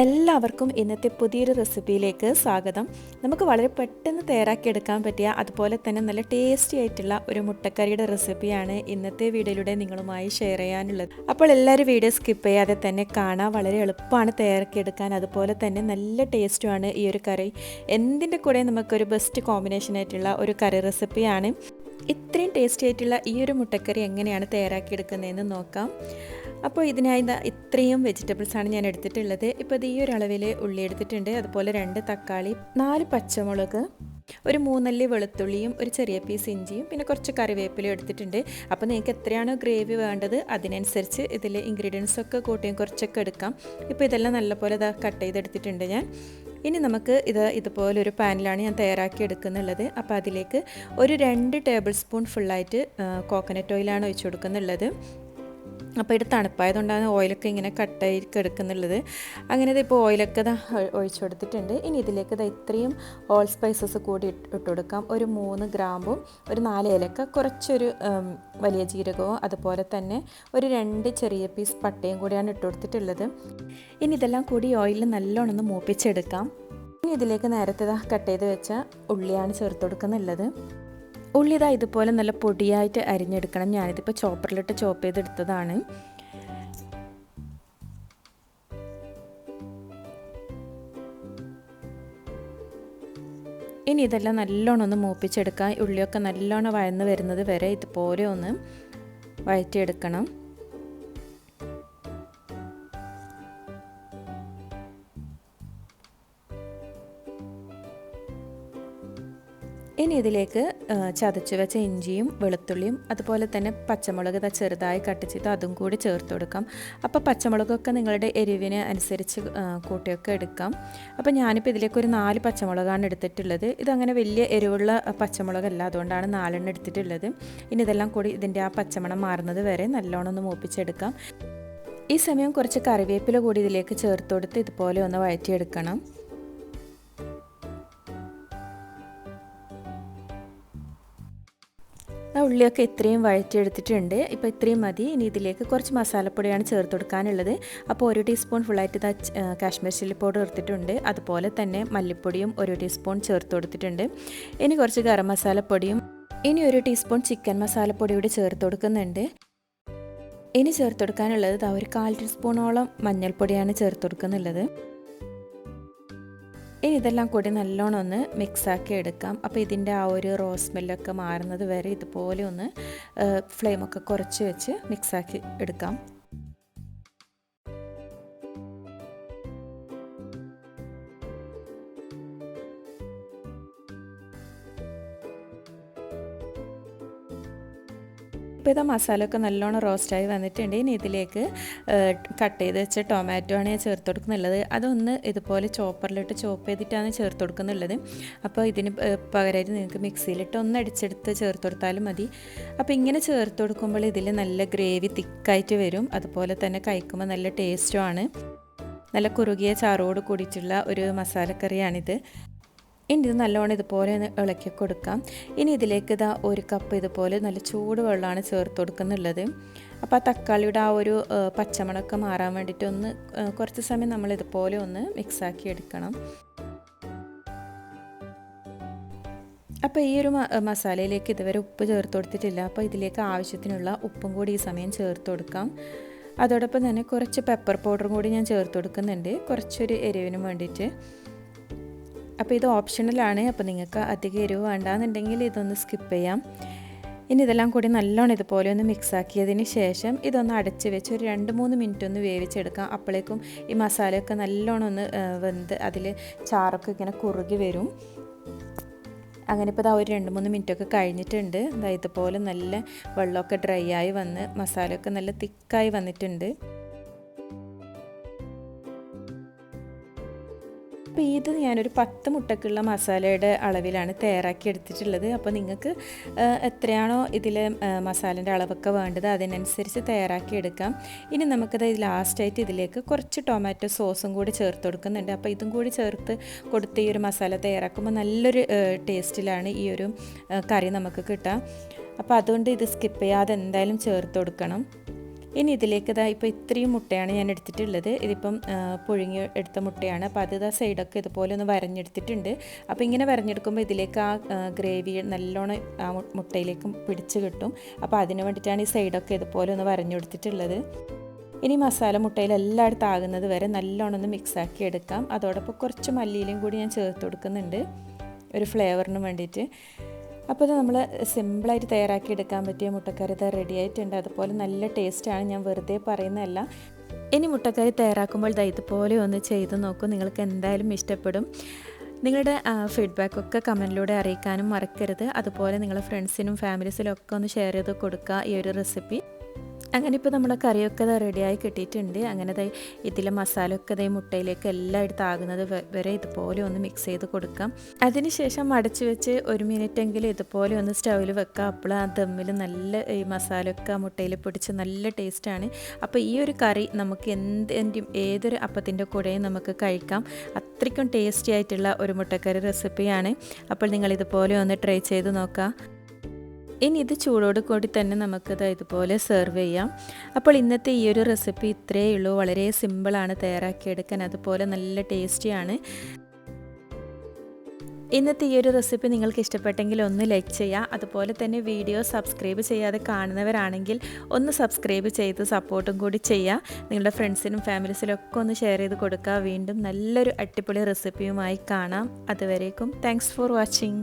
എല്ലാവർക്കും ഇന്നത്തെ പുതിയൊരു റെസിപ്പിയിലേക്ക് സ്വാഗതം. നമുക്ക് വളരെ പെട്ടെന്ന് തയ്യാറാക്കിയെടുക്കാൻ പറ്റിയ അതുപോലെ തന്നെ നല്ല ടേസ്റ്റി ആയിട്ടുള്ള ഒരു മുട്ടക്കറിയുടെ റെസിപ്പിയാണ് ഇന്നത്തെ വീഡിയോയിലൂടെ നിങ്ങളുമായി ഷെയർ ചെയ്യാനുള്ളത്. അപ്പോൾ എല്ലാവരും വീഡിയോ സ്കിപ്പ് ചെയ്യാതെ തന്നെ കാണാം. വളരെ എളുപ്പമാണ് തയ്യാറാക്കിയെടുക്കാൻ, അതുപോലെ തന്നെ നല്ല ടേസ്റ്റുമാണ് ഈ ഒരു കറി. എന്തിൻ്റെ കൂടെ നമുക്കൊരു ബെസ്റ്റ് കോമ്പിനേഷൻ ആയിട്ടുള്ള ഒരു കറി റെസിപ്പിയാണ്. ഇത്രയും ടേസ്റ്റി ആയിട്ടുള്ള ഈ ഒരു മുട്ടക്കറി എങ്ങനെയാണ് തയ്യാറാക്കിയെടുക്കുന്നതെന്ന് നോക്കാം. അപ്പോൾ ഇതിനായി ഇത്രയും വെജിറ്റബിൾസാണ് ഞാൻ എടുത്തിട്ടുള്ളത്. ഇപ്പോൾ ഇത് ഈ ഒരു അളവിൽ ഉള്ളി എടുത്തിട്ടുണ്ട്, അതുപോലെ 2 തക്കാളി, 4 പച്ചമുളക്, ഒരു 3 അല്ലി വെളുത്തുള്ളിയും, ഒരു ചെറിയ പീസ് ഇഞ്ചിയും, പിന്നെ കുറച്ച് കറിവേപ്പിലയും എടുത്തിട്ടുണ്ട്. അപ്പോൾ നിങ്ങൾക്ക് എത്രയാണോ ഗ്രേവി വേണ്ടത് അതിനനുസരിച്ച് ഇതിൽ ഇൻഗ്രീഡിയൻസ് ഒക്കെ കൂട്ടിയും കുറച്ചൊക്കെ എടുക്കാം. ഇപ്പോൾ ഇതെല്ലാം നല്ലപോലെ കട്ട് ചെയ്തെടുത്തിട്ടുണ്ട് ഞാൻ. ഇനി നമുക്ക് ഇതുപോലെ ഒരു പാനിലാണ് ഞാൻ തയ്യാറാക്കി എടുക്കുന്നുള്ളത്. അപ്പോൾ അതിലേക്ക് ഒരു 2 ടേബിൾ സ്പൂൺ ഫുള്ളായിട്ട് കോക്കനട്ട് ഓയിലാണ് ഒഴിച്ചു കൊടുക്കുന്നുള്ളത്. അപ്പോൾ ഇത് തണുപ്പായതുകൊണ്ടാണ് ഓയിലൊക്കെ ഇങ്ങനെ കട്ടായി എടുക്കുന്നുള്ളത്. അങ്ങനെ ഇപ്പോൾ ഓയിലൊക്കെ ഒഴിച്ചു കൊടുത്തിട്ടുണ്ട്. ഇനി ഇതിലേക്ക് ഇത്രയും ഓൾ സ്പൈസസ് കൂടി ഇട്ട് കൊടുക്കാം. ഒരു 3 ഗ്രാമ്പും, ഒരു 4 ഏലക്ക, കുറച്ചൊരു വലിയ ജീരകവും, അതുപോലെ തന്നെ ഒരു 2 ചെറിയ പീസ് പട്ടയും കൂടിയാണ് ഇട്ട് കൊടുത്തിട്ടുള്ളത്. ഇനി ഇതെല്ലാം കൂടി ഓയിലിൽ നല്ലോണം ഒന്ന് മൂപ്പിച്ചെടുക്കാം. ഇനി ഇതിലേക്ക് നേരത്തെ കട്ട് ചെയ്ത് വെച്ച ഉള്ളിയാണ് ചേർത്ത് കൊടുക്കുന്നുള്ളത്. ഉള്ളി ഇതുപോലെ നല്ല പൊടിയായിട്ട് അരിഞ്ഞെടുക്കണം. ഞാനിതിപ്പോൾ ചോപ്പറിലിട്ട് ചോപ്പ് ചെയ്തെടുത്തതാണ്. ഇനി ഇതെല്ലാം നല്ലോണം ഒന്ന് മൂപ്പിച്ചെടുക്കാം. ഉള്ളിയൊക്കെ നല്ലോണം വഴന്ന് വരുന്നത് വരെ ഇതുപോലെ ഒന്ന് വഴറ്റിയെടുക്കണം. ഇനി ഇതിലേക്ക് ചതച്ച് വെച്ച ഇഞ്ചിയും വെളുത്തുള്ളിയും, അതുപോലെ തന്നെ പച്ചമുളക് ചെറുതായി കട്ട് ചെയ്ത് അതും കൂടി ചേർത്ത് കൊടുക്കാം. അപ്പോൾ പച്ചമുളകൊക്കെ നിങ്ങളുടെ എരിവിന് അനുസരിച്ച് കൂട്ടിയൊക്കെ എടുക്കാം. അപ്പോൾ ഞാനിപ്പോൾ ഇതിലേക്ക് ഒരു 4 പച്ചമുളകാണ് എടുത്തിട്ടുള്ളത്. ഇതങ്ങനെ വലിയ എരിവുള്ള പച്ചമുളകല്ല, അതുകൊണ്ടാണ് 4 എണ്ണം എടുത്തിട്ടുള്ളത്. ഇനി ഇതെല്ലാം കൂടി ഇതിൻ്റെ ആ പച്ചമണം മാറുന്നത് വരെ നല്ലോണം ഒന്ന് മൂപ്പിച്ചെടുക്കാം. ഈ സമയം കുറച്ച് കറിവേപ്പില കൂടി ഇതിലേക്ക് ചേർത്ത് കൊടുത്ത് ഇതുപോലെ ഒന്ന് വഴറ്റിയെടുക്കണം. ഉള്ളിയൊക്കെ ഇത്രയും വഴറ്റിയെടുത്തിട്ടുണ്ട്. ഇപ്പോൾ ഇത്രയും മതി. ഇനി ഇതിലേക്ക് കുറച്ച് മസാലപ്പൊടിയാണ് ചേർത്ത് കൊടുക്കാനുള്ളത്. അപ്പോൾ 1 ടീസ്പൂൺ ഫുള്ളായിട്ട് കാശ്മീർ ചില്ലി പൗഡർ എടുത്തിട്ടുണ്ട്. അതുപോലെ തന്നെ മല്ലിപ്പൊടിയും 1 ടീസ്പൂൺ ചേർത്ത് കൊടുത്തിട്ടുണ്ട്. ഇനി കുറച്ച് ഗരം മസാലപ്പൊടിയും, ഇനി 1 ടീസ്പൂൺ ചിക്കൻ മസാലപ്പൊടി കൂടി ചേർത്ത് കൊടുക്കുന്നുണ്ട്. ഇനി ചേർത്ത് കൊടുക്കാനുള്ളത് ഒരു 1/4 ടീസ്പൂണോളം മഞ്ഞൾപ്പൊടിയാണ് ചേർത്ത് കൊടുക്കുന്നുള്ളത്. ഇനി ഇതെല്ലാം കൂടി നല്ലോണം ഒന്ന് മിക്സാക്കി എടുക്കാം. അപ്പോൾ ഇതിൻ്റെ ആ ഒരു റോസ് സ്മെല്ലൊക്കെ മാറുന്നത് വരെ ഇതുപോലെ ഒന്ന് ഫ്ലെയിമൊക്കെ കുറച്ച് വെച്ച് മിക്സാക്കി എടുക്കാം. ഇപ്പോൾ ഇതാ മസാലയൊക്കെ നല്ലോണം റോസ്റ്റായി വന്നിട്ടുണ്ട്. ഇനി ഇതിലേക്ക് കട്ട് ചെയ്ത് വെച്ച ടൊമാറ്റോ ആണ് ഞാൻ ചേർത്ത് കൊടുക്കുന്നുള്ളത്. അതൊന്ന് ഇതുപോലെ ചോപ്പറിലിട്ട് ചോപ്പ് ചെയ്തിട്ടാണ് ചേർത്ത് കൊടുക്കുന്നുള്ളത്. അപ്പോൾ ഇതിന് പകരമായിട്ട് നിങ്ങൾക്ക് മിക്സിയിലിട്ട് ഒന്ന് അടിച്ചെടുത്ത് ചേർത്ത് കൊടുത്താലും മതി. അപ്പോൾ ഇങ്ങനെ ചേർത്ത് കൊടുക്കുമ്പോൾ ഇതിൽ നല്ല ഗ്രേവി തിക്കായിട്ട് വരും. അതുപോലെ തന്നെ കഴിക്കുമ്പോൾ നല്ല ടേസ്റ്റുമാണ്. നല്ല കുറുകിയ ചാറോട് കൂടിയിട്ടുള്ള ഒരു മസാലക്കറിയാണിത്. ഇനി ഇത് നല്ലോണം ഇതുപോലെ ഒന്ന് ഇളക്കി കൊടുക്കാം. ഇനി ഇതിലേക്ക് 1 കപ്പ് ഇതുപോലെ നല്ല ചൂട് വെള്ളമാണ് ചേർത്ത് കൊടുക്കുന്നുള്ളത്. അപ്പോൾ ആ തക്കാളിയുടെ ആ ഒരു പച്ചമണമൊക്കെ മാറാൻ വേണ്ടിയിട്ട് കുറച്ച് സമയം നമ്മൾ ഇതുപോലെ ഒന്ന് മിക്സാക്കി എടുക്കണം. അപ്പോൾ ഈ ഒരു മസാലയിലേക്ക് ഇതുവരെ ഉപ്പ് ചേർത്ത് കൊടുത്തിട്ടില്ല. അപ്പോൾ ഇതിലേക്ക് ആവശ്യത്തിനുള്ള ഉപ്പും കൂടി ഈ സമയം ചേർത്ത് കൊടുക്കാം. അതോടൊപ്പം തന്നെ കുറച്ച് പെപ്പർ പൗഡറും കൂടി ഞാൻ ചേർത്ത് കൊടുക്കുന്നുണ്ട്, കുറച്ചൊരു എരിവിനും വേണ്ടിയിട്ട്. അപ്പോൾ ഇത് ഓപ്ഷണലാണ്. അപ്പോൾ നിങ്ങൾക്ക് അധികം എരിവ് വേണ്ടാന്നുണ്ടെങ്കിൽ ഇതൊന്ന് സ്കിപ്പ് ചെയ്യാം. ഇനി ഇതെല്ലാം കൂടി നല്ലോണം ഇതുപോലെ ഒന്ന് മിക്സാക്കിയതിന് ശേഷം ഇതൊന്ന് അടച്ച് വെച്ച് ഒരു 2-3 മിനിറ്റ് ഒന്ന് വേവിച്ചെടുക്കാം. അപ്പോഴേക്കും ഈ മസാലയൊക്കെ നല്ലോണം ഒന്ന് വെന്ത് അതിൽ ചാറൊക്കെ ഇങ്ങനെ കുറുകി വരും. അങ്ങനെ ഇപ്പോൾ ഒരു 2-3 മിനിറ്റൊക്കെ കഴിഞ്ഞിട്ടുണ്ട്. ഇതുപോലെ നല്ല വെള്ളമൊക്കെ ഡ്രൈ ആയി വന്ന് മസാലയൊക്കെ നല്ല തിക്കായി വന്നിട്ടുണ്ട്. അപ്പോൾ ഇത് ഞാനൊരു 10 മുട്ടക്കുള്ള മസാലയുടെ അളവിലാണ് തയ്യാറാക്കി എടുത്തിട്ടുള്ളത്. അപ്പോൾ നിങ്ങൾക്ക് എത്രയാണോ ഇതിൽ മസാലേൻ്റെ അളവൊക്കെ വേണ്ടത് അതിനനുസരിച്ച് തയ്യാറാക്കി എടുക്കാം. ഇനി നമുക്കത് ലാസ്റ്റായിട്ട് ഇതിലേക്ക് കുറച്ച് ടൊമാറ്റോ സോസും കൂടി ചേർത്ത് കൊടുക്കുന്നുണ്ട്. അപ്പോൾ ഇതും കൂടി ചേർത്ത് കൊടുത്ത് ഈ ഒരു മസാല തയ്യാറാക്കുമ്പോൾ നല്ലൊരു ടേസ്റ്റിലാണ് ഈ ഒരു കറി നമുക്ക് കിട്ടുക. അപ്പോൾ അതുകൊണ്ട് ഇത് സ്കിപ്പ് ചെയ്യാതെ എന്തായാലും ചേർത്ത് കൊടുക്കണം. ഇനി ഇതിലേക്ക് ഇപ്പോൾ ഇത്രയും മുട്ടയാണ് ഞാൻ എടുത്തിട്ടുള്ളത്. ഇതിപ്പം പുഴുങ്ങി എടുത്ത മുട്ടയാണ്. അപ്പോൾ അത് സൈഡൊക്കെ ഇതുപോലെ ഒന്ന് വരഞ്ഞെടുത്തിട്ടുണ്ട്. അപ്പോൾ ഇങ്ങനെ വരഞ്ഞെടുക്കുമ്പോൾ ഇതിലേക്ക് ആ ഗ്രേവി നല്ലോണം ആ മുട്ടയിലേക്ക് പിടിച്ച് കിട്ടും. അപ്പോൾ അതിന് വേണ്ടിയിട്ടാണ് ഈ സൈഡൊക്കെ ഇതുപോലെ ഒന്ന് വരഞ്ഞെടുത്തിട്ടുള്ളത്. ഇനി മസാല മുട്ടയിൽ എല്ലായിടത്തും ആകുന്നത് വരെ നല്ലോണം ഒന്ന് മിക്സാക്കി എടുക്കാം. അതോടൊപ്പം കുറച്ച് മല്ലിയിലയും കൂടി ഞാൻ ചേർത്ത് കൊടുക്കുന്നുണ്ട് ഒരു ഫ്ലേവറിന് വേണ്ടിയിട്ട്. അപ്പോൾ ഇത് നമ്മൾ സിമ്പിളായിട്ട് തയ്യാറാക്കി എടുക്കാൻ പറ്റിയ മുട്ടക്കറി ഇത് റെഡി ആയിട്ടുണ്ട്. അതുപോലെ നല്ല ടേസ്റ്റാണ്, ഞാൻ വെറുതെ പറയുന്നതല്ല. ഇനി മുട്ടക്കറി തയ്യാറാക്കുമ്പോൾ ഇതുപോലെ ഒന്ന് ചെയ്ത് നോക്കും, നിങ്ങൾക്ക് എന്തായാലും ഇഷ്ടപ്പെടും. നിങ്ങളുടെ ഫീഡ്ബാക്കൊക്കെ കമൻറ്റിലൂടെ അറിയിക്കാനും മറക്കരുത്. അതുപോലെ നിങ്ങളുടെ ഫ്രണ്ട്സിനും ഫാമിലീസിനും ഒക്കെ ഒന്ന് ഷെയർ ചെയ്ത് കൊടുക്കുക ഈ ഒരു റെസിപ്പി. അങ്ങനെ ഇപ്പോൾ നമ്മുടെ കറിയൊക്കെ റെഡിയായി കിട്ടിയിട്ടുണ്ട്. അങ്ങനെ ഇതിലെ മസാലയൊക്കെ മുട്ടയിലേക്ക് എല്ലായിടത്തും ആകുന്നത് വരെ ഇതുപോലെ ഒന്ന് മിക്സ് ചെയ്ത് കൊടുക്കാം. അതിനുശേഷം അടച്ചു വെച്ച് 1 മിനിറ്റെങ്കിലും ഇതുപോലെ ഒന്ന് സ്റ്റൗവിൽ വെക്കുക. അപ്പോൾ ആ ദമ്മിൽ നല്ല ഈ മസാലയൊക്കെ മുട്ടയിൽ പിടിച്ച് നല്ല ടേസ്റ്റാണ്. അപ്പോൾ ഈ ഒരു കറി നമുക്ക് ഏതൊരു അപ്പത്തിൻ്റെ കൂടെയും നമുക്ക് കഴിക്കാം. അത്രയ്ക്കും ടേസ്റ്റി ആയിട്ടുള്ള ഒരു മുട്ടക്കറി റെസിപ്പിയാണ്. അപ്പോൾ നിങ്ങൾ ഇതുപോലെ ഒന്ന് ട്രൈ ചെയ്ത് നോക്കാം. ഇനി ഇത് ചൂടോട് കൂടി തന്നെ നമുക്കിത് ഇതുപോലെ സെർവ് ചെയ്യാം. അപ്പോൾ ഇന്നത്തെ ഈ ഒരു റെസിപ്പി ഇത്രയേ ഉള്ളൂ. വളരെ സിമ്പിളാണ് തയ്യാറാക്കിയെടുക്കാൻ, അതുപോലെ നല്ല ടേസ്റ്റിയാണ്. ഇന്നത്തെ ഈ ഒരു റെസിപ്പി നിങ്ങൾക്ക് ഇഷ്ടപ്പെട്ടെങ്കിൽ ഒന്ന് ലൈക്ക് ചെയ്യുക. അതുപോലെ തന്നെ വീഡിയോ സബ്സ്ക്രൈബ് ചെയ്യാതെ കാണുന്നവരാണെങ്കിൽ ഒന്ന് സബ്സ്ക്രൈബ് ചെയ്ത് സപ്പോർട്ടും കൂടി ചെയ്യുക. നിങ്ങളുടെ ഫ്രണ്ട്സിനും ഫാമിലീസിനും ഒക്കെ ഒന്ന് ഷെയർ ചെയ്ത് കൊടുക്കുക. വീണ്ടും നല്ലൊരു അടിപൊളി റെസിപ്പിയുമായി കാണാം. അതുവരേക്കും താങ്ക്സ് ഫോർ വാച്ചിങ്.